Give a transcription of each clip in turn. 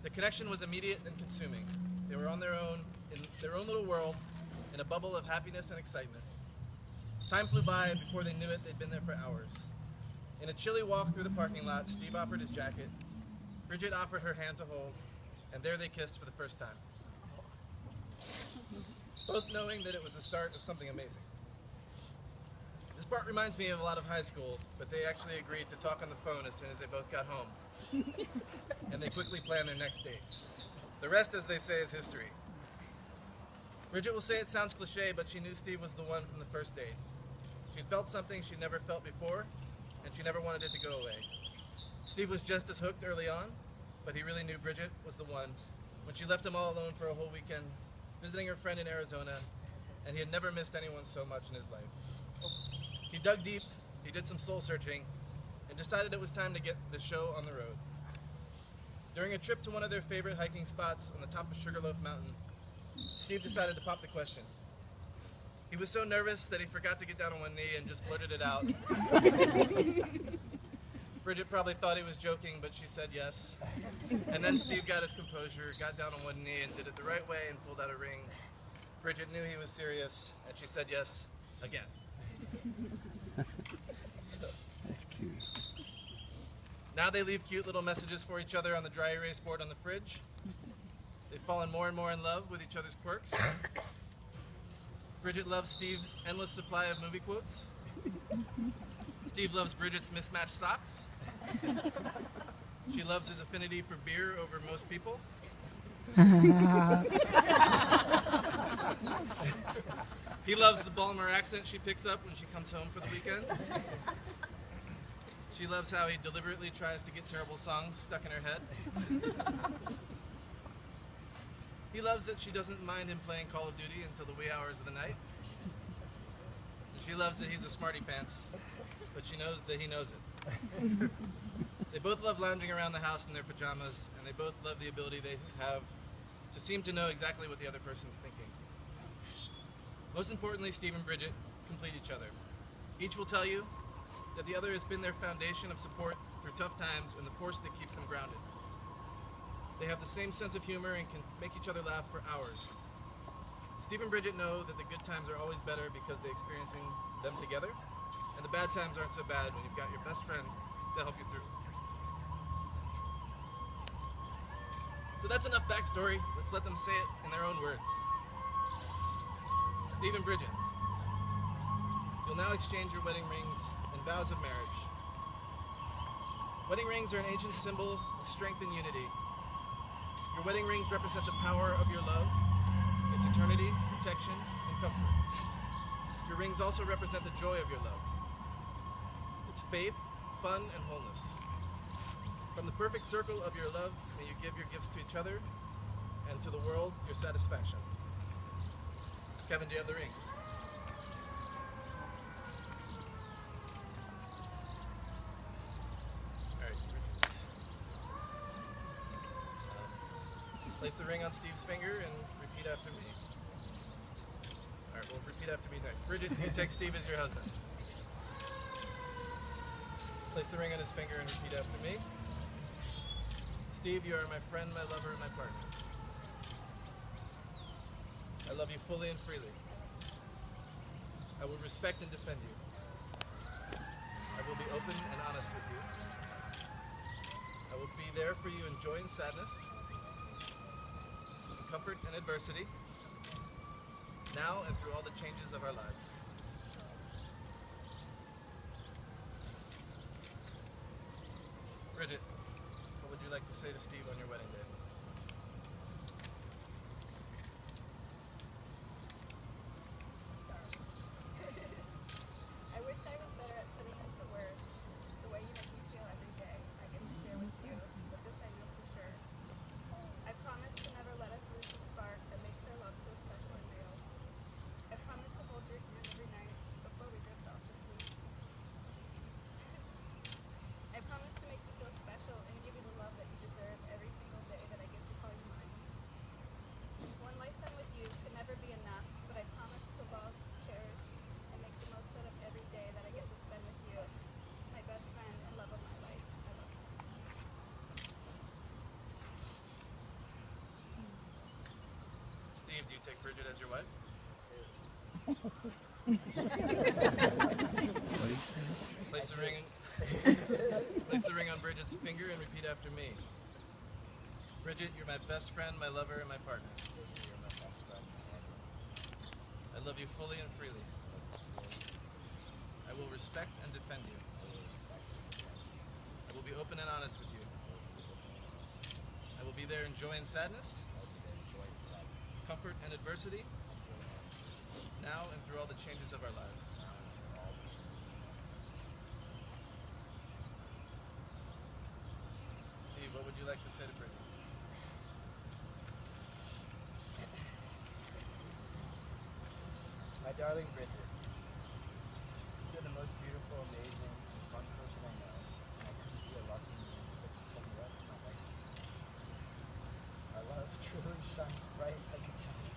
The connection was immediate and consuming. They were on their own, in their own little world, in a bubble of happiness and excitement. Time flew by, and before they knew it, they'd been there for hours. In a chilly walk through the parking lot, Steve offered his jacket, Bridget offered her hand to hold, and there they kissed for the first time. Both knowing that it was the start of something amazing. This part reminds me of a lot of high school, but they actually agreed to talk on the phone as soon as they both got home. And they quickly planned their next date. The rest, as they say, is history. Bridget will say it sounds cliche, but she knew Steve was the one from the first date. She'd felt something she'd never felt before, and she never wanted it to go away. Steve was just as hooked early on, but he really knew Bridget was the one when she left him all alone for a whole weekend, visiting her friend in Arizona, and he had never missed anyone so much in his life. He dug deep, he did some soul searching, and decided it was time to get the show on the road. During a trip to one of their favorite hiking spots on the top of Sugarloaf Mountain, Steve decided to pop the question. He was so nervous that he forgot to get down on one knee and just blurted it out. Bridget probably thought he was joking, but she said yes. And then Steve got his composure, got down on one knee and did it the right way and pulled out a ring. Bridget knew he was serious, and she said yes again. That's cute. Now they leave cute little messages for each other on the dry erase board on the fridge. They've fallen more and more in love with each other's quirks. Bridget loves Steve's endless supply of movie quotes. Steve loves Bridget's mismatched socks. She loves his affinity for beer over most people. He loves the Baltimore accent she picks up when she comes home for the weekend. She loves how he deliberately tries to get terrible songs stuck in her head. He loves that she doesn't mind him playing Call of Duty until the wee hours of the night. And she loves that he's a smarty pants, but she knows that he knows it. They both love lounging around the house in their pajamas, and they both love the ability they have to seem to know exactly what the other person's thinking. Most importantly, Steve and Bridget complete each other. Each will tell you that the other has been their foundation of support through tough times and the force that keeps them grounded. They have the same sense of humor and can make each other laugh for hours. Steve and Bridget know that the good times are always better because they're experiencing them together, and the bad times aren't so bad when you've got your best friend to help you through. So that's enough backstory. Let's let them say it in their own words. Steve and Bridget, you'll now exchange your wedding rings and vows of marriage. Wedding rings are an ancient symbol of strength and unity. Your wedding rings represent the power of your love, its eternity, protection, and comfort. Your rings also represent the joy of your love. It's faith, fun, and wholeness. From the perfect circle of your love, may you give your gifts to each other, and to the world, your satisfaction. Kevin, do you have the rings? Place the ring on Steve's finger and repeat after me. All right, well, repeat after me next. Bridget, do you take Steve as your husband? Place the ring on his finger and repeat after me. Steve, you are my friend, my lover, and my partner. I love you fully and freely. I will respect and defend you. I will be open and honest with you. I will be there for you in joy and sadness, comfort and adversity, now and through all the changes of our lives. Bridget, what would you like to say to Steve on your wedding day? I wish I was better at putting into words the way you make me feel every day. I get to share with you, but this I know for sure. I promise to never let us lose the spark that makes our love so special and real. I promise to hold your hand every night before we drift off to sleep. I promise to make you feel special and give you the love that you deserve every single day that I do you take Bridget as your wife? Place the ring on Bridget's finger and repeat after me. Bridget, you're my best friend, my lover, and my partner. You're my best friend. I love you fully and freely. I will respect and defend you. I will be open and honest with you. I will be there in joy and sadness, comfort and adversity, now and through all the changes of our lives. Steve, what would you like to say to Bridget? My darling Bridget, you're the most beautiful, amazing, and fun person I know, and I couldn't be a luckier man to spend the rest of my life with you. Our love truly shines bright like a diamond.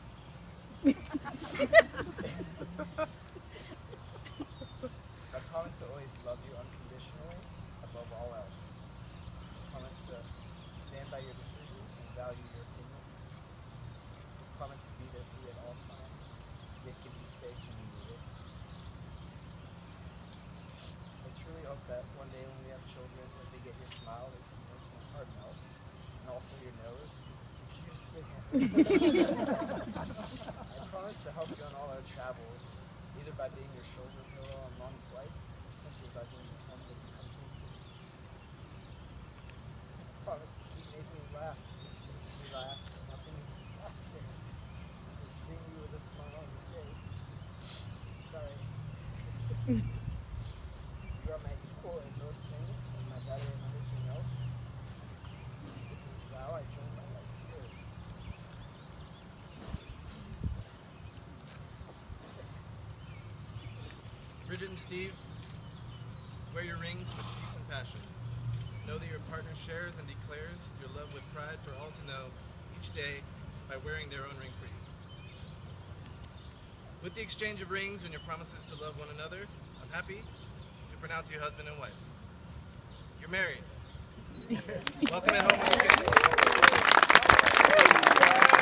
I promise to always love you unconditionally, above all else. I promise to stand by your decisions and value your opinions. I promise to be there for you at all times, yet give you space when you need it. I truly hope that one day when we have children, that they get your smile, it makes my heart melt, and also your nose, because it's the cutest thing ever. I promise to help you on all our travels, either by being your shoulder pillow on long flights, or simply by being the home that you come to. I promise to keep making you laugh, because it makes you laugh, and nothing is faster than seeing you with a smile on your face. Sorry. You are my equal in most things, and my better in everything else. With this vow, I join my life to yours. Bridget and Steve, wear your rings with peace and passion. Know that your partner shares and declares your love with pride for all to know each day by wearing their own ring for you. With the exchange of rings and your promises to love one another, I'm happy to pronounce you husband and wife. You're married. Welcome at home with your kids.